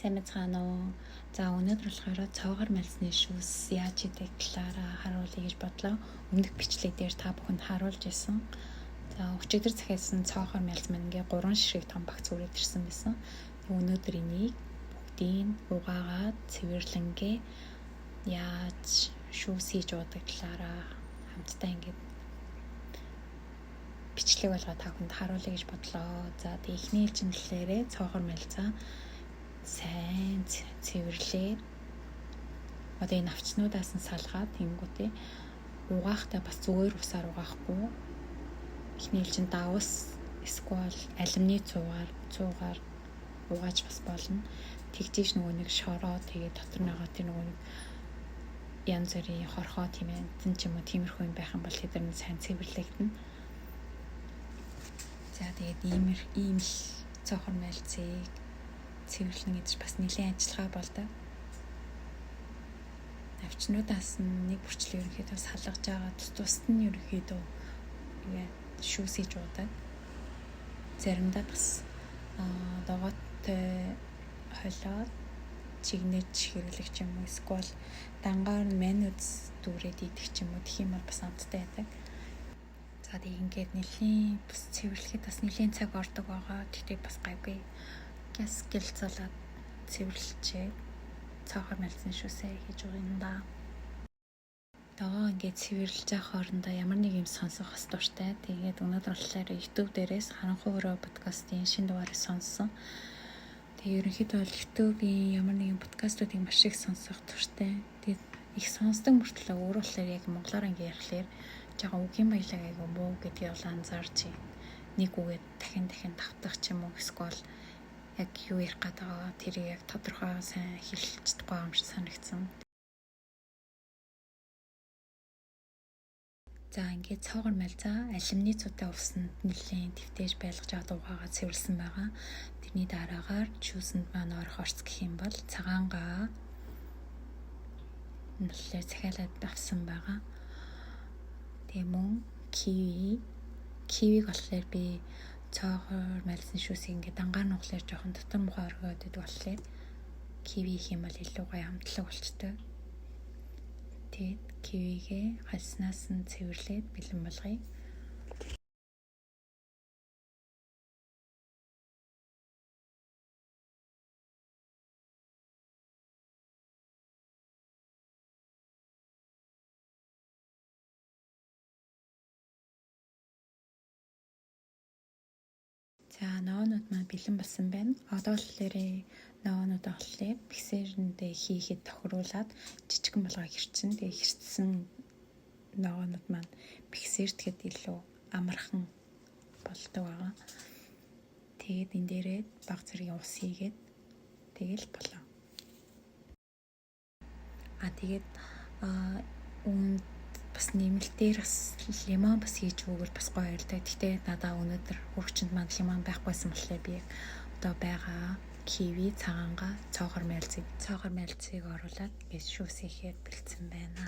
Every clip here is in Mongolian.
Сайн мэцгаана уу. За өнөөдөр болохоор цоогоор мэлсний шүүс яаж хийдэг талаараа харуулъя гэж бодлоо. Өмнөх бичлэг дээр та бүхэнд харуулж исэн. За өчигдөр захиалсан цоогоор мэлс маань ингээ 3 ширхэг том багц үрээд ирсэн байсан. Өнөөдөр энийг бүгдийг угаагаад цэвэрлэнгээ яаж шүүс хийж уудаг талаараа хамтдаа ингээ бичлэг болгоод та бүхэнд харуулъя гэж бодлоо. За тэг эхний ээлжинлээрээ цоогоор мэлцаа сайн цэвэрлээ. Одоо энэ навчнуудаас нь салгаад тэнгуүтээ угаахтаа бас зүгээр усаар угаахгүй. Эхний ээлжин давс эсвэл алюминий цуугаар угааж бас болно. Тэгжиж нөгөө нэг шороо тэгээд дотор байгаа тэр нөгөө нэг янз бүрийн хорхоо тийм ээ ч юм уу тиймэрхүү юм байх юм бол тэдэр нь сайн цэвэрлэгдэнэ. За тэгээд ийм л цоохор мэлцгийг цэвэрлэн гэж бас нэлээд ажиллагаа болдог. Навчнуудаас нэг бүрчлэг ерөнхийдөө салгаж байгаа тусад нь ерөнхийдөө шүүс хийж уудаг. Заримдаа бас догоотой холиод чигнэж хэрүүлэх юм уу эсвэл дангаар мануз дүүрээд идэх юм уу гэх юм бол бас амттай байдаг. За тэг ингээд нэлийн бас цэвэрлэхэд бас нэлийн цаг ордог байгаа. Тэгтээ бас гайгүй газ гэлцүүлээд цэвэрлэжээ цоохор мэлцэн шүүсээ хийж байгаа юм да. Доо ингээд цэвэрлж байгаа хоорондоо ямар нэг юм сонсох бас дуртай. Тэгээд өнөөдөр болохоор YouTube дээрээс харанхуй өрөө подкастын шинэ дугаарыг сонссон. Тэгээд ерөнхийдөө YouTube-ийн ямар нэгэн подкастуудыг маш их сонсох дуртай. Тэгээд их сонсдог мөртлөө өөрөө болохоор яг монголоор ингээд ярихлаар жаахан үгийн баялаг айгу муу гэдгийг бол анзаарч байна. Нэг үгээд дахин давтах ч юм уу эсвэл яг юу ярих гээд байгаа тэрийг яг тодорхой сайн хэлж чадахгүй юм шиг санагдсан. За ингээд цоогоор мэлзаа алюминий цуутай усанд нэлээд твтэж байлгаж аваад угаагаа цэвэрлсэн байгаа. Тэрний дараагаар шүүсэнд маань орох орц гэх юм бол цагаангаа нэлээд захиалаад авсан байгаа. Тэгээ мөн кивиг болохоор би цоогоор мэлсэн шүүсийг ингээд дангаар нуглаар жоохон дотор мухаа оргоод идэх болохоор киви их юм бол илүү гоё амтлаг болчтой. Тэгээд кивигээ хальснаас нь цэвэрлээд бэлэн болгоё. За ноонууд маань бэлэн болсон байна. Одоо болохоор ноонуудаа болохоор миксерендээ хийхэд тохируулаад жижигэн болгоо хэрчэн. Тэгээ хэрчсэн ноонууд маань миксертэхэд илүү амархан болдог байгаа. Тэгээд энэ дээрээ баг зэргийн ус хийгээд тэгэл болоо. Тэгээд бас нэмэлтээр бас лимон бас хийж өгвөл бас гоё байлтай. Гэхдээ надаа өнөөдөр хөрөгчөнд маань лимон байхгүйсэн болохоор би одоо байгаа киви, цагаангаа, цоохор мэлцгийг оруулаад гэж шүүс хийхээр бэлдсэн байна.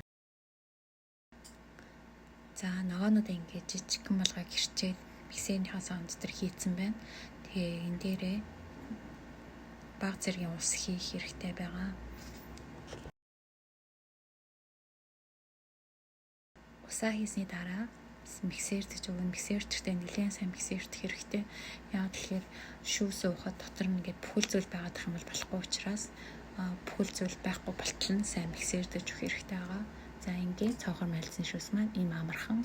За ногоонууд ингээд жижигхэн болгоо гэрчээд миксерийнхаа саунд дээр хийцэн байна. Тэгээ энэ дээрээ баг зэргийн ус хийх хэрэгтэй байгаа. Усаа хийсний дараа миксерт гэж өгнө. Миксерттэй нэлээд сайн миксерт хэрэгтэй. Яг тэгэхээр шүүс уухад дотор нь ингээд бүхэл зүйл байгаад их юм бол болохгүй учраас бүхэл зүйл байхгүй болтол нь сайн миксерт гэж өгөх хэрэгтэй байгаа. За ингээд цоохор мэлсэн шүүс маань ийм амархан